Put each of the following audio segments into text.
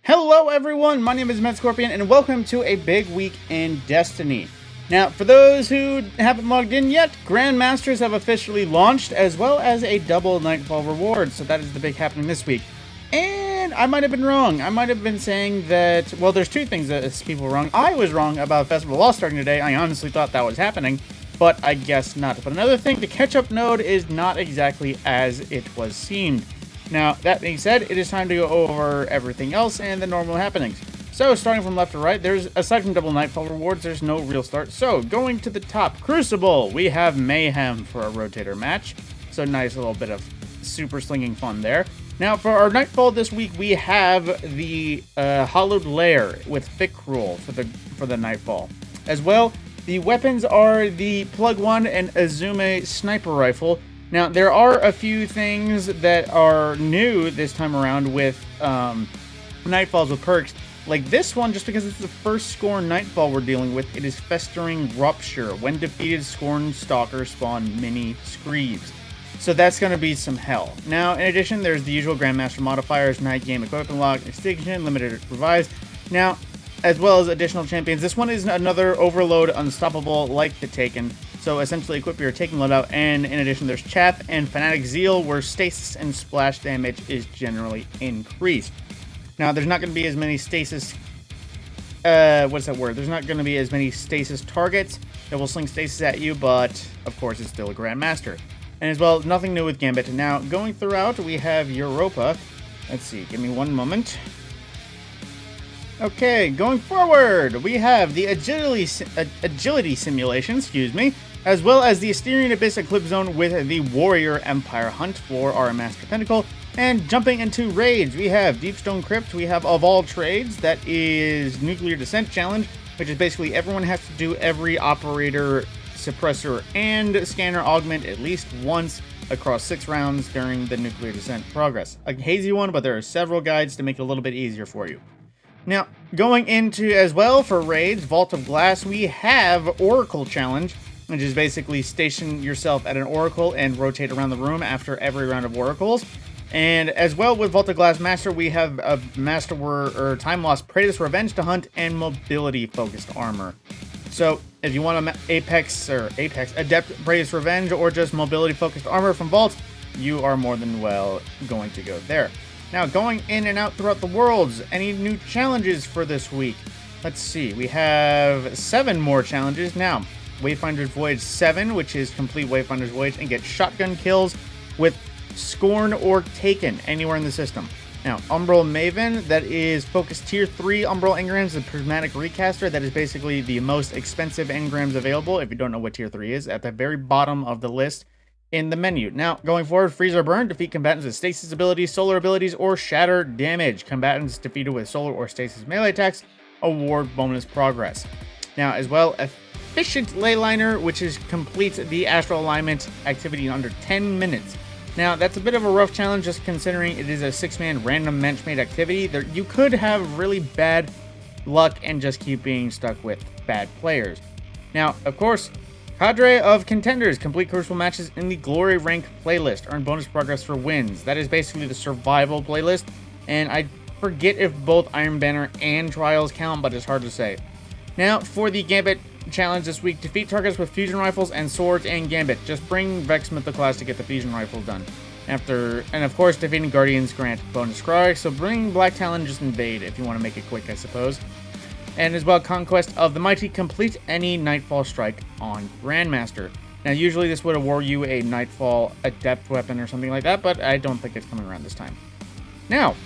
Hello everyone, my name is Matt Scorpion and welcome to a big week in Destiny. Now, for those who haven't logged in yet, Grandmasters have officially launched as well as a double Nightfall reward, so that is the big happening this week. And I might have been wrong. I might have been saying that, well, there's two things that people were wrong. I was wrong about Festival of Lost starting today. I honestly thought that was happening, but I guess not. But another thing, the catch-up node is not exactly as it was seemed. Now, that being said, it is time to go over everything else and the normal happenings. So, starting from left to right, aside from double Nightfall rewards, there's no real start. So, going to the top, Crucible, we have Mayhem for a rotator match. So, nice little bit of super slinging fun there. Now, for our Nightfall this week, we have the Hollowed Lair with Thick Rule for the Nightfall. As well, the weapons are the Plug 1 and Azume Sniper Rifle. Now, there are a few things that are new this time around with Nightfalls with perks. Like this one, just because it's the first Scorn Nightfall we're dealing with, it is Festering Rupture. When defeated, Scorn Stalkers spawn mini Screeves. So that's going to be some hell. Now, in addition, there's the usual Grandmaster modifiers, Night Game Equipment Lock, Extinction, Limited Revised. Now, as well as additional champions. This one is another Overload Unstoppable like the Taken. So essentially equip your Taken loadout, and in addition there's Chaff and Fanatic Zeal, where stasis and splash damage is generally increased. Now there's not going to be as many stasis, There's not going to be as many stasis targets that will sling stasis at you, but of course it's still a Grandmaster. And as well, nothing new with Gambit. Now going throughout, we have Europa. Let's see, give me one moment. Okay, going forward, we have the agility simulation, as well as the Asterian Abyss Eclipse Zone with the Warrior Empire Hunt for our Master Pinnacle. And jumping into raids, we have Deepstone Crypt, we have Of All Trades, that is Nuclear Descent Challenge, which is basically everyone has to do every operator, suppressor, and scanner augment at least once across 6 rounds during the Nuclear Descent progress. A hazy one, but there are several guides to make it a little bit easier for you. Now, going into as well for raids, Vault of Glass, we have Oracle Challenge, which is basically station yourself at an Oracle and rotate around the room after every round of Oracles. And as well with Vault of Glass Master, we have a Time Lost Praetus Revenge to hunt and Mobility Focused Armor. So, if you want an Apex Adept Praetus Revenge or just Mobility Focused Armor from Vault, you are more than well going to go there. Now, going in and out throughout the worlds, any new challenges for this week? Let's see, we have 7 more challenges. Now, Wayfinder's Voyage 7, which is complete Wayfinder's Voyage and get shotgun kills with Scorn or Taken anywhere in the system. Now, Umbral Maven, that is focused Tier 3 Umbral Engrams, the Prismatic Recaster. That is basically the most expensive engrams available. If you don't know what Tier 3 is, at the very bottom of the list in the menu. Now, going forward, Freeze or Burn, defeat combatants with stasis abilities, solar abilities, or shatter damage. Combatants defeated with solar or stasis melee attacks award bonus progress. Now, as well, Efficient Leyliner, which is complete the astral alignment activity in under 10 minutes. Now, that's a bit of a rough challenge, just considering it is a 6-man random match-made activity. You could have really bad luck and just keep being stuck with bad players. Now, of course, Cadre of Contenders, complete crucial matches in the Glory Rank playlist. Earn bonus progress for wins. That is basically the survival playlist. And I forget if both Iron Banner and Trials count, but it's hard to say. Now, for the Gambit challenge this week, defeat targets with fusion rifles and swords and Gambit. Just bring Vex Mythoclast to get the fusion rifle done. And of course, defeating Guardians grant bonus scry. So bring Black Talon and just invade if you want to make it quick, I suppose. And as well, Conquest of the Mighty, complete any Nightfall strike on Grandmaster. Now, usually this would award you a Nightfall Adept weapon or something like that, but I don't think it's coming around this time. Now,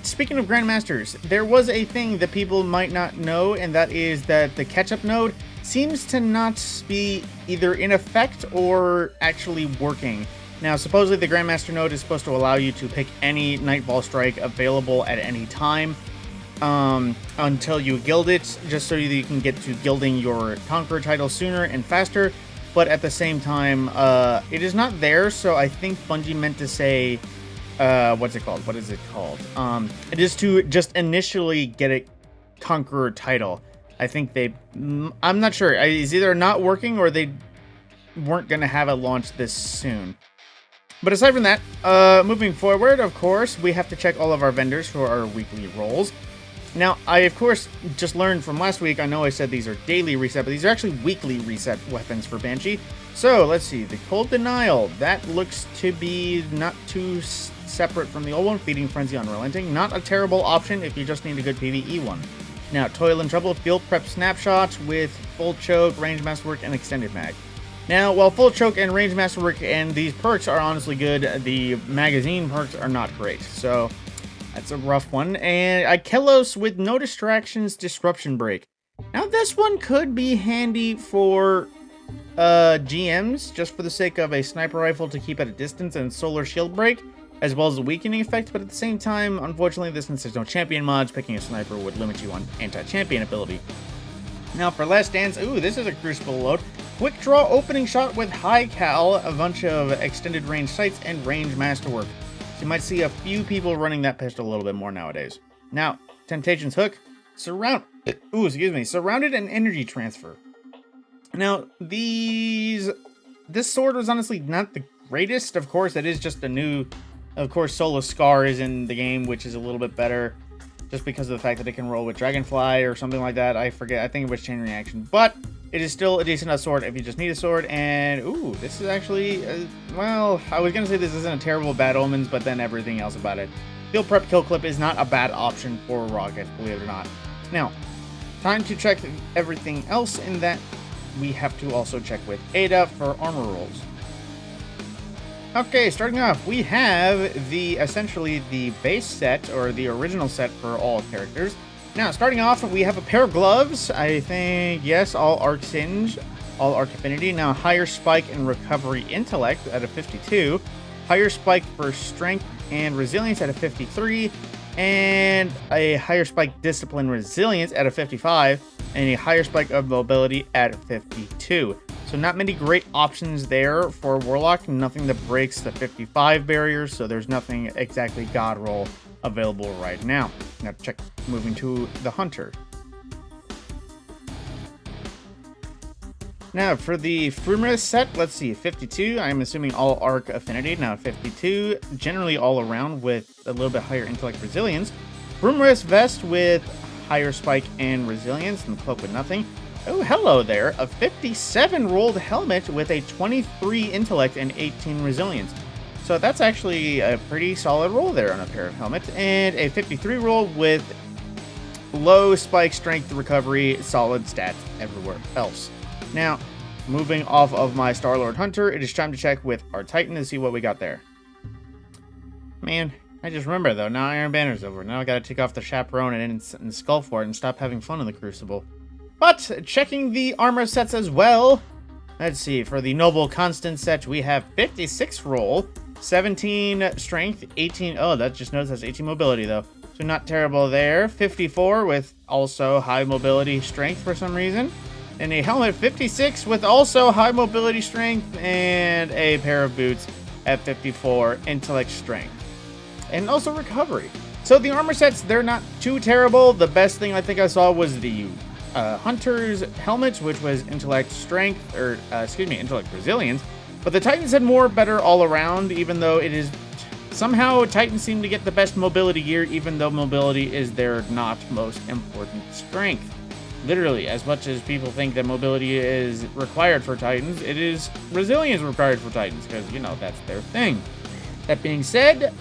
speaking of Grandmasters, there was a thing that people might not know, and that is that the catch-up node seems to not be either in effect or actually working. Now, supposedly the Grandmaster node is supposed to allow you to pick any Nightfall strike available at any time, until you guild it, just so you can get to gilding your Conqueror title sooner and faster. But at the same time, it is not there, so I think Bungie meant to say, what's it called? What is it called? It is to just initially get a Conqueror title. I think I'm not sure. It's either not working or they weren't going to have it launched this soon. But aside from that, moving forward, of course, we have to check all of our vendors for our weekly rolls. Now, I, of course, just learned from last week, I know I said these are daily reset, but these are actually weekly reset weapons for Banshee. So, let's see, the Cold Denial, that looks to be not too separate from the old one. Feeding Frenzy Unrelenting, not a terrible option if you just need a good PvE one. Now, Toil and Trouble, Field Prep Snapshot with Full Choke, Range Masterwork, and Extended Mag. Now, while Full Choke and Range Masterwork and these perks are honestly good, the magazine perks are not great, so that's a rough one. And Ikelos with No Distractions, Disruption Break. Now, this one could be handy for GMs, just for the sake of a sniper rifle to keep at a distance and solar shield break, as well as a weakening effect, but at the same time, unfortunately, since there's no champion mods, picking a sniper would limit you on anti-champion ability. Now, for Last Dance, ooh, this is a Crucible load. Quick Draw Opening Shot with High Cal, a bunch of extended range sights, and Range Masterwork. So you might see a few people running that pistol a little bit more nowadays. Now, Temptation's Hook, Surrounded and Energy Transfer. Now, this sword was honestly not the greatest. Of course, it is just a new, of course, Solar Scar is in the game, which is a little bit better, just because of the fact that it can roll with Dragonfly or something like that. I forget, I think it was Chain Reaction, but it is still a decent enough sword if you just need a sword. And, ooh, this is actually, well, I was going to say this isn't a terrible Bad Omens, but then everything else about it. Field Prep Kill Clip is not a bad option for rockets, believe it or not. Now, time to check everything else in that. We have to also check with Ada for armor rolls. Okay, starting off, we have essentially the base set, or the original set for all characters. Now, starting off, we have a pair of gloves. I think, yes, all Arc Singe, all Arc Affinity. Now, higher spike and recovery intellect at a 52. Higher spike for strength and resilience at a 53. And a higher spike discipline resilience at a 55. And a higher spike of mobility at 52. So not many great options there for Warlock. Nothing that breaks the 55 barrier, so there's nothing exactly God roll available right now. Now check, moving to the Hunter. Now for the Frumerus set, let's see, 52, I'm assuming all Arc Affinity. Now 52, generally all around with a little bit higher Intellect Resilience. Frumerus Vest with higher spike and resilience, and Cloak with nothing. Oh, hello there. A 57 rolled helmet with a 23 intellect and 18 resilience. So that's actually a pretty solid roll there on a pair of helmets. And a 53 roll with low spike, strength, recovery, solid stats everywhere else. Now, moving off of my Star-Lord Hunter, it is time to check with our Titan to see what we got there. Man, I just remember though, now Iron Banner's over. Now I gotta take off the Chaperone and Skullfort and stop having fun in the Crucible. But, checking the armor sets as well, let's see, for the Noble Constant set, we have 56 roll, 17 strength, 18, oh, that just notes that's 18 mobility though, so not terrible there. 54 with also high mobility strength for some reason, and a helmet 56 with also high mobility strength, and a pair of boots at 54 intellect strength, and also recovery. So the armor sets, they're not too terrible. The best thing I think I saw was the Hunter's helmets, which was intellect strength, or intellect resilience. But the Titans had more better all around, even though it is somehow Titans seem to get the best mobility gear, even though mobility is their not most important strength. Literally, as much as people think that mobility is required for Titans, it is resilience required for Titans, because, you know, that's their thing. That being said,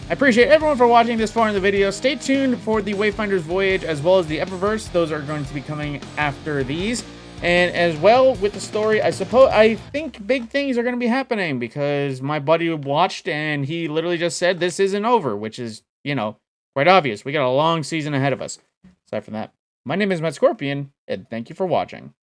I appreciate everyone for watching this far in the video. Stay tuned for the Wayfinder's Voyage as well as the Eververse. Those are going to be coming after these. And as well with the story, I think big things are going to be happening, because my buddy watched and he literally just said this isn't over, which is, you know, quite obvious. We got a long season ahead of us. Aside from that, my name is Matt Scorpion, and thank you for watching.